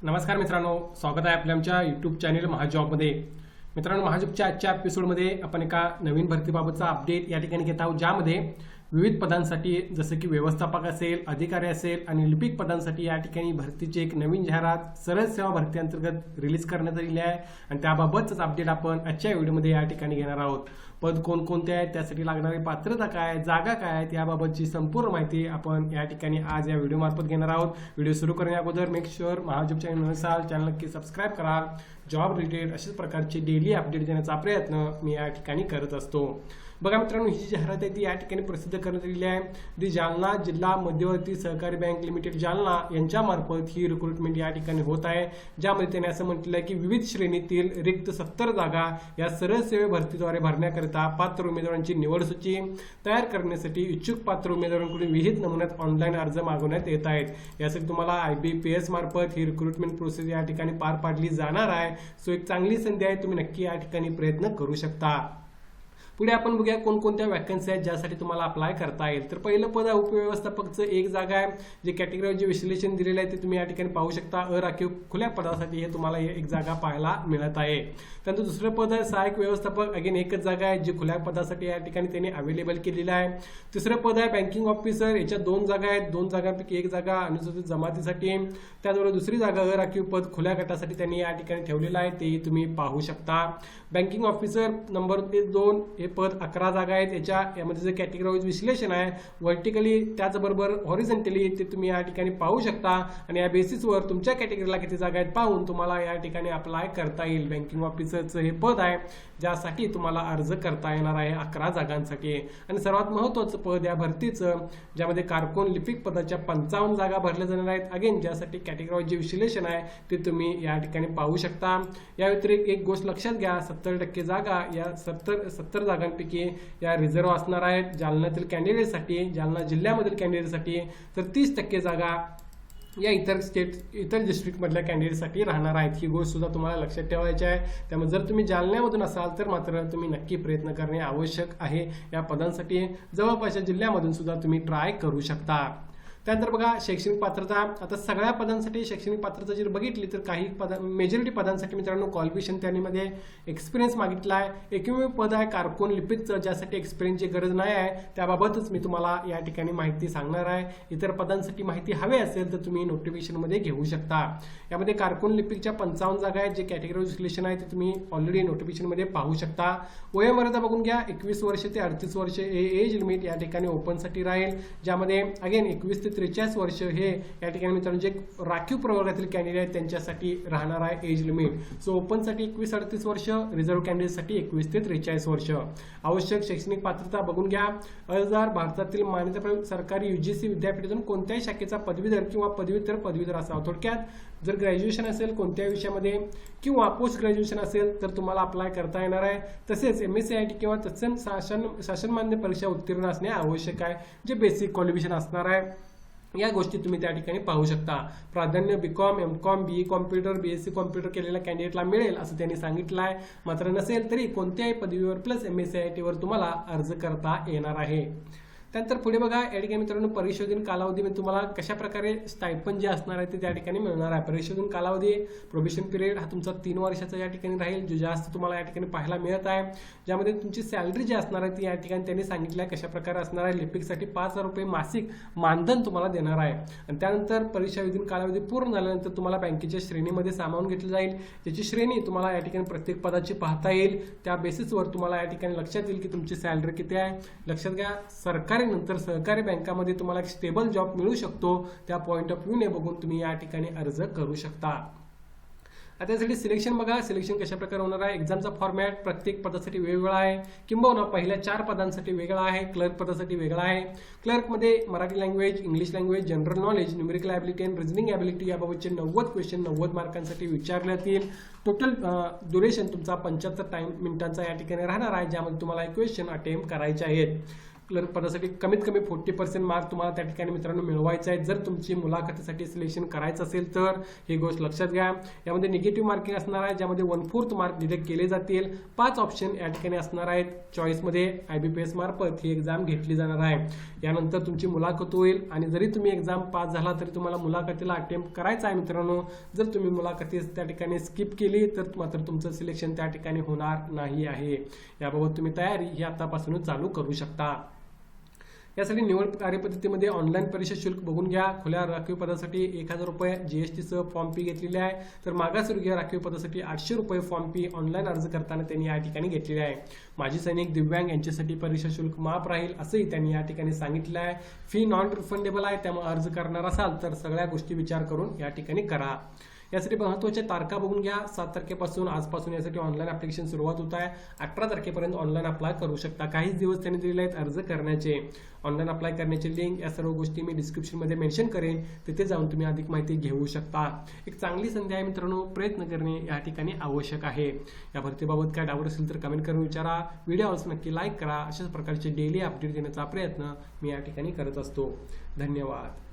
नमस्कार मित्रांनो, स्वागत आहे आपल्या आमच्या यूट्यूब चॅनल महाजॉबमध्ये। मित्रांनो, महाजॉबच्या आजच्या एपिसोडमध्ये आपण एका नवीन भरतीबाबतचा अपडेट या ठिकाणी घेत आहोत, ज्यामध्ये विविध पदांसाठी जसे की व्यवस्थापक असेल, अधिकारी असेल आणि लिपिक पदांसाठी या ठिकाणी भरतीची एक नवीन जाहिरात सरळ सेवा भरती अंतर्गत रिलीज करण्यात आलेली आहे आणि त्याबाबतच अपडेट आपण आजच्या व्हिडिओमध्ये या ठिकाणी घेणार आहोत। पद कोणकोणते आहेत, त्यासाठी लागणारी पात्रता काय, जागा काय आहेत, याबाबतची संपूर्ण माहिती आपण या ठिकाणी आज या व्हिडिओ मार्फत घेणार आहोत। व्हिडिओ सुरू करण्या अगोदर मेक शुअर महाजॉब चॅनल असाल चॅनल नक्की सबस्क्राईब करा। जॉब रिलेटेड अशाच प्रकारचे डेली अपडेट देण्याचा प्रयत्न मी या ठिकाणी करत असतो। बघा मित्रांनो, ही जी जाहिरात आहे ती या ठिकाणी प्रसिद्ध करण्यात आलेली आहे। दी जालना जिल्हा मध्यवर्ती सहकारी बँक लिमिटेड जालना यांच्या मार्फत ही रिक्रुटमेंट या ठिकाणी होत आहे, ज्यामध्ये त्यांनी असं म्हटलं आहे की विविध श्रेणीतील रिक्त 70 जागा या सरळ सेवे भरतीद्वारे भरण्याकरिता पात्र उमेदवारांची निवड सूची तयार करण्यासाठी इच्छुक पात्र उमेदवारांकडून विहित नमुन्यात ऑनलाईन अर्ज मागवण्यात येत आहेत। यासाठी तुम्हाला IBPS मार्फत ही रिक्रुटमेंट प्रोसेस या ठिकाणी पार पाडली जाणार आहे। सो एक चांगली संधी आहे, तुम्ही नक्की या ठिकाणी प्रयत्न करू शकता। पुढे आपण बघूया कोणकोणत्या वॅकन्सी आहेत ज्यासाठी तुम्हाला अप्लाय करता येईल। तर पहिलं पद आहे उपव्यवस्थापकचं एक जागा आहे, जे कॅटेगरी जे विश्लेषण दिलेलं आहे ते तुम्ही या ठिकाणी पाहू शकता। अराखीव खुल्या पदासाठी हे तुम्हाला एक जागा पाहायला मिळत आहे। त्यानंतर दुसरं पद आहे सहाय्यक व्यवस्थापक, अगेन एकच जागा आहे जी खुल्या पदासाठी या ठिकाणी त्यांनी अवेलेबल केलेलं आहे। तिसरं पद आहे बँकिंग ऑफिसर, याच्या 2 जागा आहेत, 2 जागांपैकी एक जागा अनुसूचित जमातीसाठी, त्याचबरोबर दुसरी जागा अराखीव पद खुल्या गटासाठी त्यांनी या ठिकाणी ठेवलेलं आहे, तेही तुम्ही पाहू शकता। बँकिंग ऑफिसर नंबर 2 हे पद 11 जागा आहेत। यामध्ये जे कॅटेगरी वाईज विश्लेषण आहे व्हर्टिकली त्याचबरोबर हॉरिझॉन्टली ते तुम्ही या ठिकाणी पाहू शकता आणि या बेसिसवर तुमच्या कॅटेगरीला किती जागा आहेत पाहून तुम्हाला या ठिकाणी अप्लाय करता येईल। बँकिंग ऑफिसरचं हे पद आहे ज्यासाठी तुम्हाला अर्ज करता येणार आहे 11 जागांसाठी। आणि सर्वात महत्त्वाचं पद या भरतीचं, ज्यामध्ये कारकून लिपिक पदाच्या 55 जागा भरल्या जाणार आहेत। अगेन ज्यासाठी कॅटेगरी वाईज जे विश्लेषण आहे ते तुम्ही या ठिकाणी पाहू शकता। या व्यतिरिक्त एक गोष्ट लक्षात घ्या, 70% जागा या 70 जागांपैकी या रिझर्व्ह असणार आहेत जालन्यातील कॅन्डिडेटसाठी, जालना जिल्ह्यामधील कॅन्डिडेटसाठी, तर 30% जागा या इतर डिस्ट्रिक्टमधल्या कॅन्डिडेटसाठी राहणार आहेत। ही गोष्ट सुद्धा तुम्हाला लक्षात ठेवायची आहे। त्यामुळे जर तुम्ही जालन्यामधून असाल तर मात्र तुम्ही नक्की प्रयत्न करणे आवश्यक आहे। या पदांसाठी जवळपासच्या जिल्ह्यामधून सुद्धा तुम्ही ट्राय करू शकता। त्यानंतर बघा शैक्षणिक पात्रता। आता सगळ्या पदांसाठी शैक्षणिक पात्रता जर बघितली तर काही मेजॉरिटी पदांसाठी मित्रांनो क्वालिफिकेशन त्यांनीमध्ये एक्सपिरियन्स मागितला आहे। एकमेव पद आहे कारकून लिपिकचं, ज्यासाठी एक्सपिरियन्सची गरज नाही आहे, त्याबाबतच मी तुम्हाला या ठिकाणी माहिती सांगणार आहे। इतर पदांसाठी माहिती हवी असेल तर तुम्ही नोटिफिकेशनमध्ये घेऊ शकता। यामध्ये कारकून लिपिकच्या 55 जागा आहेत, जे कॅटेगरी विश्लेषण आहे ते तुम्ही ऑलरेडी नोटिफिकेशनमध्ये पाहू शकता। वयोमर्यादा बघून घ्या, 21 वर्ष ते 38 वर्ष हे एज लिमिट या ठिकाणी ओपनसाठी राहील, ज्यामध्ये अगेन 21 ते 43 वर्ष हे या ठिकाणी मित्रांनो जे राखीव प्रवर्गातील कॅन्डिडेट आहेत त्यांच्यासाठी राहणार आहे एज लिमिट। सो ओपनसाठी 21-38 वर्ष, रिझर्व्ह कॅन्डिडेटसाठी 21 ते 43 वर्ष। आवश्यक शैक्षणिक पात्रता बघून घ्या, अर्जदार भारतातील मान्यताप्राप्त सरकारी UGC विद्यापीठातून कोणत्याही शाखेचा पदवीधर किंवा पदवीधर असावा। थोडक्यात जर ग्रॅज्युएशन असेल कोणत्याही विषयामध्ये किंवा पोस्ट ग्रॅज्युएशन असेल तर तुम्हाला अप्लाय करता येणार आहे। तसेच MSc किंवा तत्सम शासनमान्य परीक्षा उत्तीर्ण असणे आवश्यक आहे, जे बेसिक क्वालिफिकेशन असणार आहे। या गोष्टी तुम्ही त्या ठिकाणी पाहू शकता। प्राधान्य BCom, MCom, BE computer, BSc computer केलेल्या कॅन्डिडेटला मिळेल असं त्यांनी सांगितलं आहे। मात्र नसेल तरी कोणत्याही पदवीवर प्लस MSc वर तुम्हाला अर्ज करता येणार आहे। त्यानंतर पुढे बघा, या ठिकाणी मित्रांनो परिशोधन कालावधीमध्ये तुम्हाला कशा प्रकारे स्टायपन जे असणार आहे ते त्या ठिकाणी मिळणार आहे। परिशोधन कालावधी प्रोबेशन पिरियड हा तुमचा 3 वर्षाचा या ठिकाणी राहील, जो जास्त तुम्हाला या ठिकाणी पाहायला मिळत आहे। ज्यामध्ये तुमची सॅलरी जी असणार आहे ती या ठिकाणी त्यांनी सांगितलं आहे कशा प्रकारे असणार आहे। लिपिकसाठी 5,000 रुपये मासिक मानधन तुम्हाला देणार आहे। आणि त्यानंतर परिशोधन कालावधी पूर्ण झाल्यानंतर तुम्हाला बँकेच्या श्रेणीमध्ये सामावून घेतलं जाईल, त्याची श्रेणी तुम्हाला या ठिकाणी प्रत्येक पदाची पाहता येईल। त्या बेसिसवर तुम्हाला या ठिकाणी लक्षात येईल की तुमची सॅलरी किती आहे। लक्षात घ्या, सरकारी नंतर सहकारी बँकामध्ये तुम्हाला एक स्टेबल जॉब मिळू शकतो, त्या पॉईंट ऑफ व्ह्यूने बघून तुम्ही या ठिकाणी अर्ज करू शकता। आता त्यासाठी सिलेक्शन बघा, सिलेक्शन कशा प्रकारे होणार आहे। एक्झामचा फॉर्मॅट प्रत्येक पदासाठी वेगवेगळा आहे, किंबहुना पहिल्या 4 पदांसाठी वेगळा आहे, क्लर्क पदासाठी वेगळा आहे। क्लर्कमध्ये Marathi language, English language, general knowledge, numerical ability आणि रिझनिंग ॲबिलिटी याबाबतचे 90 क्वेश्चन 90 मार्कांसाठी विचारले जातील। टोटल ड्युरेशन तुमचा 75 मिनिटांचा या ठिकाणी राहणार आहे, ज्यामध्ये तुम्हाला एक क्वेश्चन अटेम्प्ट करायचे आहेत। क्लर्क पदासाठी कमीत कमी 40% मार्क तुम्हाला त्या ठिकाणी मित्रांनो मिळवायचे आहेत जर तुमची मुलाखतीसाठी सिलेक्शन करायचं असेल तर ही गोष्ट लक्षात घ्या। यामध्ये निगेटिव्ह मार्किंग असणार आहे ज्यामध्ये 1/4 मार्क डिडक्ट केले जातील। 5 ऑप्शन या ठिकाणी असणार आहेत। चॉईसमध्ये IBPS मार्फत ही एक्झाम घेतली जाणार आहे। यानंतर तुमची मुलाखत होईल आणि जरी तुम्ही एक्झाम पास झाला तरी तुम्हाला मुलाखतीला अटेम्प्ट करायचा आहे मित्रांनो। जर तुम्ही मुलाखतीस त्या ठिकाणी स्किप केली तर मात्र तुमचं सिलेक्शन त्या ठिकाणी होणार नाही आहे। याबाबत तुम्ही तयारी ही आतापासूनच चालू करू शकता। यासाठी निवड कार्यपद्धतीमध्ये ऑनलाईन परीक्षा शुल्क बघून घ्या। खुल्या राखीव पदासाठी 1000 रुपये GST सह फॉर्म फी घेतलेली आहे, तर मागासवर्गीय राखीव पदासाठी 800 रुपये फॉर्म फी ऑनलाईन अर्ज करताना त्यांनी या ठिकाणी घेतलेली आहे। माजी सैनिक, दिव्यांग यांच्यासाठी परीक्षा शुल्क माफ राहील असंही त्यांनी या ठिकाणी सांगितलं आहे। फी नॉन रिफंडेबल आहे, त्यामुळे अर्ज करणार असाल तर सगळ्या गोष्टी विचार करून या ठिकाणी करा। यासाठी महत्त्वाच्या तारखा बघून घ्या। 7 तारखेपासून आजपासून यासाठी ऑनलाईन ॲप्लिकेशन सुरुवात होत आहे। 18 तारखेपर्यंत ऑनलाईन अप्लाय करू शकता। काहीच दिवस त्यांनी दिलेले आहेत अर्ज करण्याचे। ऑनलाईन अप्लाय करण्याची लिंक या सर्व गोष्टी मी डिस्क्रिप्शनमध्ये मेन्शन करेन, तिथे जाऊन तुम्ही अधिक माहिती घेऊ शकता। एक चांगली संधी आहे मित्रांनो, प्रयत्न करणे या ठिकाणी आवश्यक आहे। या भरतीबाबत काय डाऊट असेल तर कमेंट करून विचारा। व्हिडिओ नक्की लाईक करा। अशाच प्रकारचे डेली अपडेट देण्याचा प्रयत्न मी या ठिकाणी करत असतो। धन्यवाद।